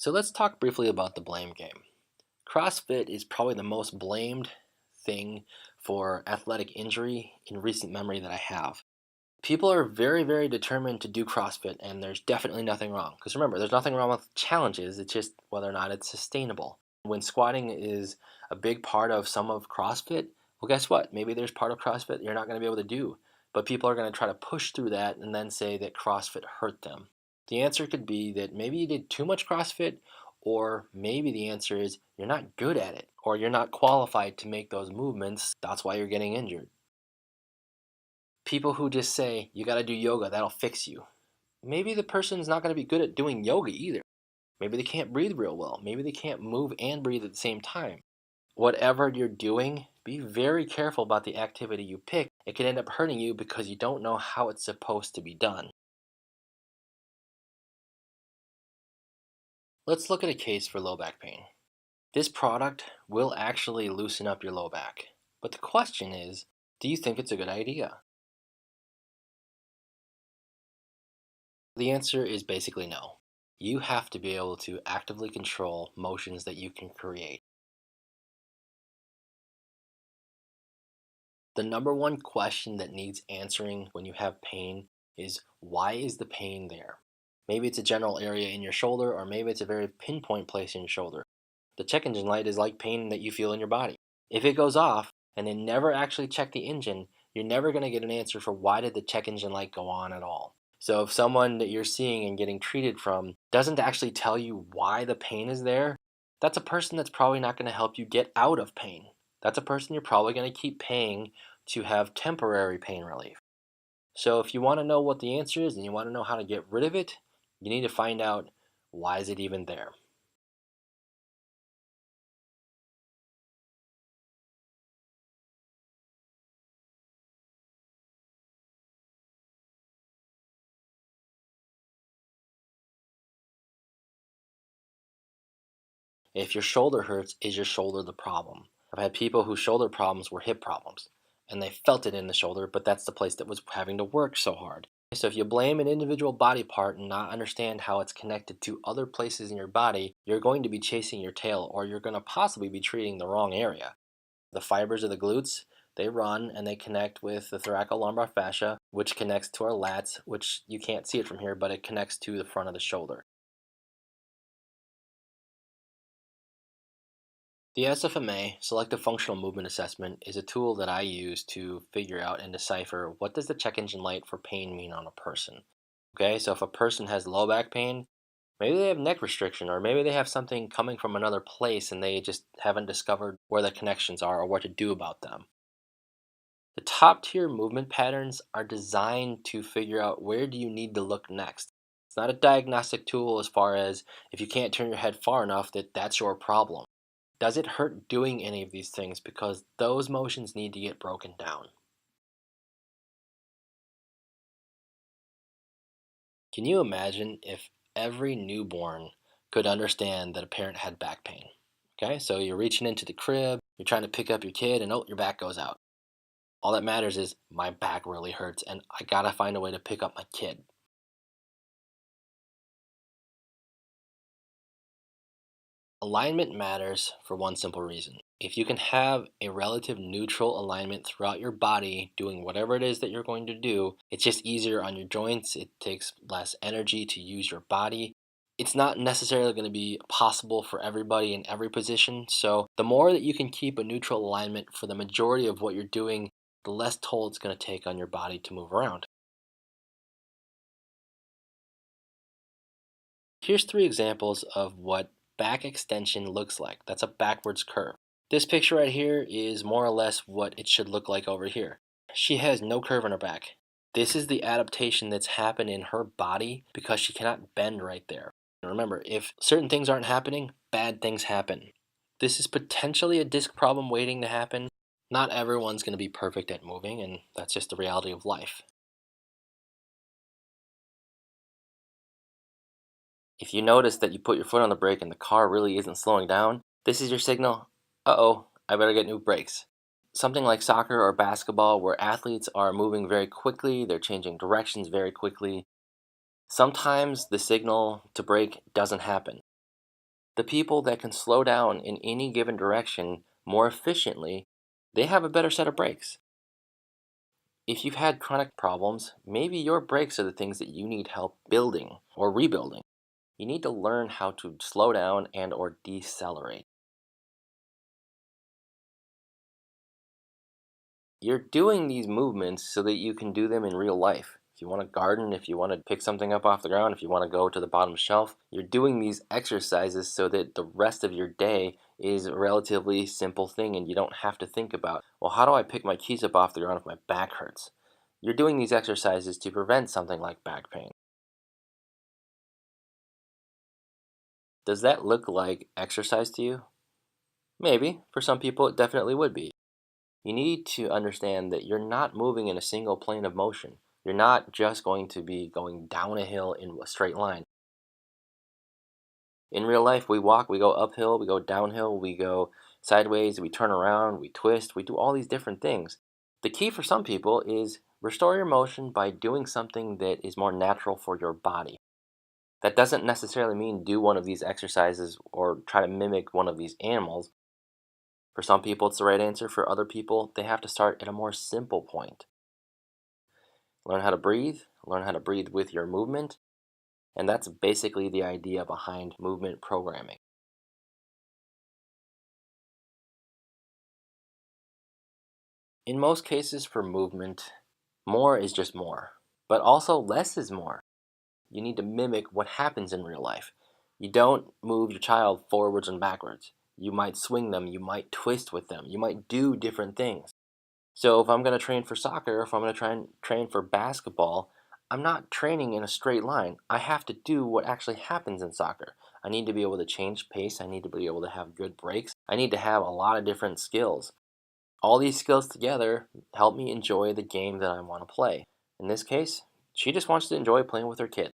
So let's talk briefly about the blame game. CrossFit is probably the most blamed thing for athletic injury in recent memory that I have. People are very, very determined to do CrossFit, and there's definitely nothing wrong. Because remember, there's nothing wrong with challenges, it's just whether or not it's sustainable. When squatting is a big part of some of CrossFit, well, guess what? Maybe there's part of CrossFit you're not going to be able to do, but people are going to try to push through that and then say that CrossFit hurt them. The answer could be that maybe you did too much CrossFit, or maybe the answer is you're not good at it, or you're not qualified to make those movements. That's why you're getting injured. People who just say you got to do yoga, that'll fix you. Maybe the person's not going to be good at doing yoga either. Maybe they can't breathe real well. Maybe they can't move and breathe at the same time. Whatever you're doing, be very careful about the activity you pick. It could end up hurting you because you don't know how it's supposed to be done. Let's look at a case for low back pain. This product will actually loosen up your low back. But the question is, do you think it's a good idea? The answer is basically no. You have to be able to actively control motions that you can create. The number one question that needs answering when you have pain is, why is the pain there? Maybe it's a general area in your shoulder, or maybe it's a very pinpoint place in your shoulder. The check engine light is like pain that you feel in your body. If it goes off and they never actually check the engine, you're never going to get an answer for why did the check engine light go on at all. So if someone that you're seeing and getting treated from doesn't actually tell you why the pain is there, that's a person that's probably not going to help you get out of pain. That's a person you're probably going to keep paying to have temporary pain relief. So if you want to know what the answer is and you want to know how to get rid of it, you need to find out, why is it even there? If your shoulder hurts, is your shoulder the problem? I've had people whose shoulder problems were hip problems, and they felt it in the shoulder, but that's the place that was having to work so hard. So if you blame an individual body part and not understand how it's connected to other places in your body, you're going to be chasing your tail, or you're going to possibly be treating the wrong area. The fibers of the glutes, they run and they connect with the thoracolumbar fascia, which connects to our lats, which you can't see it from here, but it connects to the front of the shoulder. The SFMA, Selective Functional Movement Assessment, is a tool that I use to figure out and decipher what does the check engine light for pain mean on a person. Okay, so if a person has low back pain, maybe they have neck restriction, or maybe they have something coming from another place and they just haven't discovered where the connections are or what to do about them. The top tier movement patterns are designed to figure out where do you need to look next. It's not a diagnostic tool as far as if you can't turn your head far enough that's your problem. Does it hurt doing any of these things? Because those motions need to get broken down. Can you imagine if every newborn could understand that a parent had back pain? Okay, so you're reaching into the crib, you're trying to pick up your kid, and oh, your back goes out. All that matters is my back really hurts, and I gotta find a way to pick up my kid. Alignment matters for one simple reason. If you can have a relative neutral alignment throughout your body doing whatever it is that you're going to do, it's just easier on your joints. It takes less energy to use your body. It's not necessarily going to be possible for everybody in every position. So, the more that you can keep a neutral alignment for the majority of what you're doing, the less toll it's going to take on your body to move around. Here's three examples of what back extension looks like. That's a backwards curve. This picture right here is more or less what it should look like over here. She has no curve in her back. This is the adaptation that's happened in her body because she cannot bend right there. And remember, if certain things aren't happening, bad things happen. This is potentially a disc problem waiting to happen. Not everyone's going to be perfect at moving, and that's just the reality of life. If you notice that you put your foot on the brake and the car really isn't slowing down, this is your signal, uh-oh, I better get new brakes. Something like soccer or basketball where athletes are moving very quickly, they're changing directions very quickly. Sometimes the signal to brake doesn't happen. The people that can slow down in any given direction more efficiently, they have a better set of brakes. If you've had chronic problems, maybe your brakes are the things that you need help building or rebuilding. You need to learn how to slow down and or decelerate. You're doing these movements so that you can do them in real life. If you want to garden, if you want to pick something up off the ground, if you want to go to the bottom shelf, you're doing these exercises so that the rest of your day is a relatively simple thing and you don't have to think about, well, how do I pick my keys up off the ground if my back hurts? You're doing these exercises to prevent something like back pain. Does that look like exercise to you? Maybe. For some people, it definitely would be. You need to understand that you're not moving in a single plane of motion. You're not just going to be going down a hill in a straight line. In real life, we walk, we go uphill, we go downhill, we go sideways, we turn around, we twist, we do all these different things. The key for some people is restore your motion by doing something that is more natural for your body. That doesn't necessarily mean do one of these exercises or try to mimic one of these animals. For some people, it's the right answer. For other people, they have to start at a more simple point. Learn how to breathe with your movement, and that's basically the idea behind movement programming. In most cases for movement, more is just more, but also less is more. You need to mimic what happens in real life. You don't move your child forwards and backwards. You might swing them, you might twist with them, you might do different things. So if I'm going to train for soccer, if I'm going to try and train for basketball, I'm not training in a straight line. I have to do what actually happens in soccer. I need to be able to change pace. I need to be able to have good breaks. I need to have a lot of different skills. All these skills together help me enjoy the game that I want to play. In this case, she just wants to enjoy playing with her kid.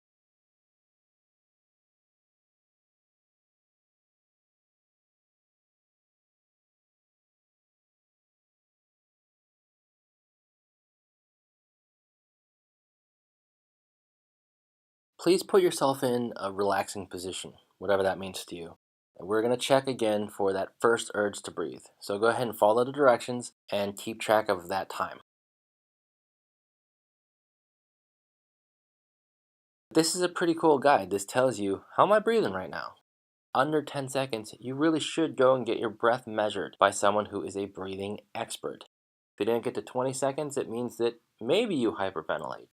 Please put yourself in a relaxing position, whatever that means to you. And we're going to check again for that first urge to breathe. So go ahead and follow the directions and keep track of that time. This is a pretty cool guide. This tells you, how am I breathing right now? Under 10 seconds, you really should go and get your breath measured by someone who is a breathing expert. If you didn't get to 20 seconds, it means that maybe you hyperventilate.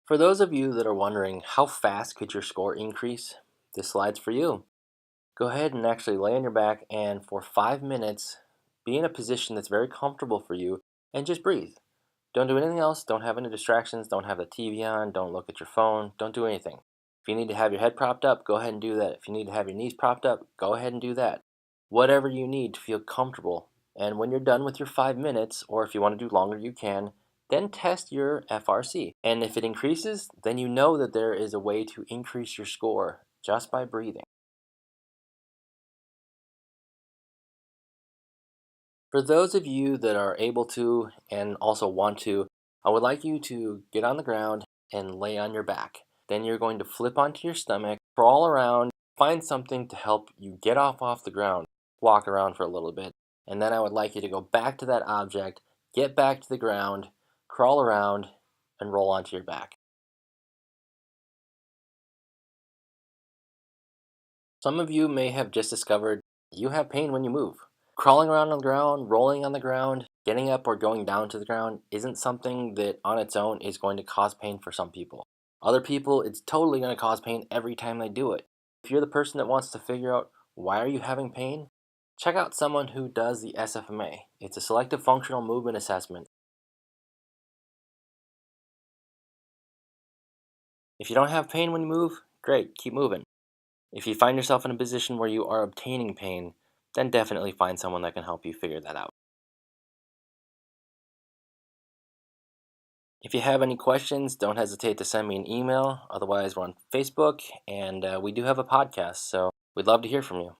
For those of you that are wondering how fast could your score increase, this slide's for you. Go ahead and actually lay on your back and for 5 minutes, be in a position that's very comfortable for you and just breathe. Don't do anything else. Don't have any distractions. Don't have the TV on. Don't look at your phone. Don't do anything. If you need to have your head propped up, go ahead and do that. If you need to have your knees propped up, go ahead and do that. Whatever you need to feel comfortable. And when you're done with your 5 minutes, or if you want to do longer, you can, then test your FRC. And if it increases, then you know that there is a way to increase your score just by breathing. For those of you that are able to and also want to, I would like you to get on the ground and lay on your back. Then you're going to flip onto your stomach, crawl around, find something to help you get off the ground, walk around for a little bit. And then I would like you to go back to that object, get back to the ground, crawl around, and roll onto your back. Some of you may have just discovered you have pain when you move. Crawling around on the ground, rolling on the ground, getting up or going down to the ground isn't something that on its own is going to cause pain for some people. Other people, it's totally going to cause pain every time they do it. If you're the person that wants to figure out why are you having pain, check out someone who does the SFMA. It's a selective functional movement assessment. If you don't have pain when you move, great, keep moving. If you find yourself in a position where you are obtaining pain, then definitely find someone that can help you figure that out. If you have any questions, don't hesitate to send me an email. Otherwise, we're on Facebook and we do have a podcast, so we'd love to hear from you.